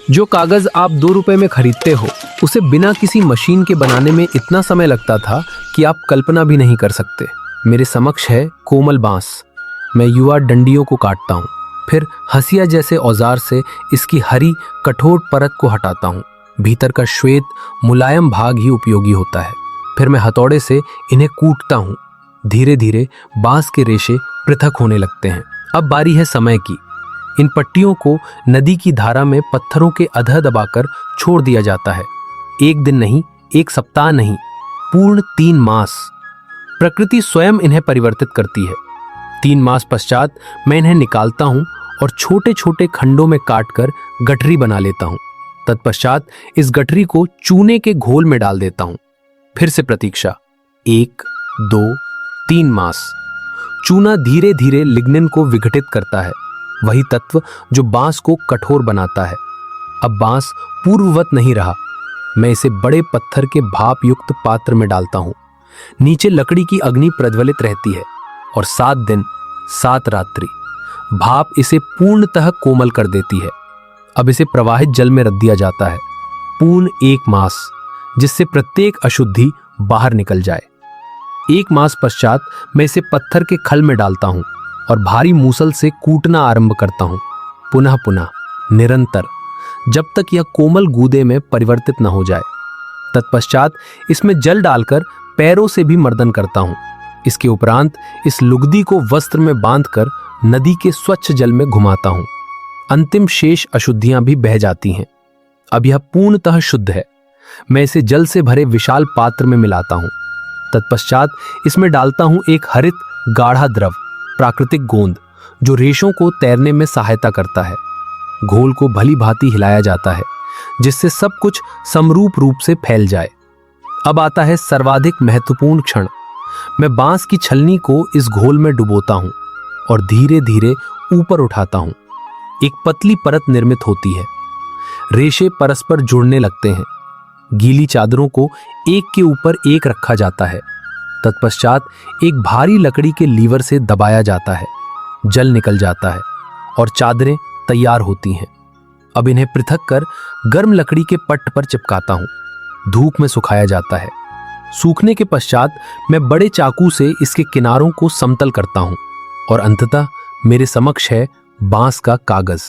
जो कागज आप 2 रुपए में खरीदते हो, उसे बिना किसी मशीन के बनाने में इतना समय लगता था कि आप कल्पना भी नहीं कर सकते। मेरे समक्ष है कोमल बांस। मैं युवा डंडियों को काटता हूँ, फिर हंसिया जैसे औजार से इसकी हरी कठोर परत को हटाता हूँ। भीतर का श्वेत मुलायम भाग ही उपयोगी होता है। फिर मैं हथौड़े से इन्हें कूटता हूँ। धीरे धीरे बांस के रेशे पृथक होने लगते हैं। अब बारी है समय की। इन पट्टियों को नदी की धारा में पत्थरों के अधः दबाकर छोड़ दिया जाता है। 1 दिन नहीं, 1 सप्ताह नहीं, पूर्ण 3 मास। प्रकृति स्वयं इन्हें परिवर्तित करती है। 3 मास पश्चात मैं इन्हें निकालता हूं और छोटे छोटे खंडों में काटकर गठरी बना लेता हूं। तत्पश्चात इस गठरी को चूने के घोल में डाल देता हूं। फिर से प्रतीक्षा। 1, 2, 3 मास। चूना धीरे धीरे लिग्निन को विघटित करता है, वही तत्व जो बांस को कठोर बनाता है। अब बांस पूर्ववत नहीं रहा। मैं इसे बड़े पत्थर के भाप युक्त पात्र में डालता हूं। नीचे लकड़ी की अग्नि प्रज्वलित रहती है और 7 दिन 7 रात्रि भाप इसे पूर्णतः कोमल कर देती है। अब इसे प्रवाहित जल में रख दिया जाता है, पूर्ण 1 मास, जिससे प्रत्येक अशुद्धि बाहर निकल जाए। 1 मास पश्चात मैं इसे पत्थर के खल में डालता हूं और भारी मूसल से कूटना आरंभ करता हूं, पुनः पुनः, निरंतर, जब तक यह कोमल गूदे में परिवर्तित न हो जाए। तत्पश्चात इसमें जल डालकर पैरों से भी मर्दन करता हूं। इसके उपरांत इस लुगदी को वस्त्र में बांधकर नदी के स्वच्छ जल में घुमाता हूं। अंतिम शेष अशुद्धियां भी बह जाती हैं। अब यह पूर्णतः शुद्ध है। मैं इसे जल से भरे विशाल पात्र में मिलाता हूं। तत्पश्चात इसमें डालता हूं एक हरित गाढ़ा द्रव, प्राकृतिक गोंद, जो रेशों को तैरने में सहायता करता है। घोल को भली भांति हिलाया जाता है, जिससे सब कुछ समरूप रूप से फैल जाए। अब आता है सर्वाधिक महत्वपूर्ण क्षण। मैं बांस की छलनी को इस घोल में डुबोता हूं और धीरे धीरे ऊपर उठाता हूं। एक पतली परत निर्मित होती है। रेशे परस्पर जुड़ने लगते हैं। गीली चादरों को एक के ऊपर एक रखा जाता है। तत्पश्चात एक भारी लकड़ी के लीवर से दबाया जाता है। जल निकल जाता है और चादरें तैयार होती हैं। अब इन्हें पृथक कर गर्म लकड़ी के पट्ट पर चिपकाता हूं। धूप में सुखाया जाता है। सूखने के पश्चात मैं बड़े चाकू से इसके किनारों को समतल करता हूं और अंततः मेरे समक्ष है बांस का कागज।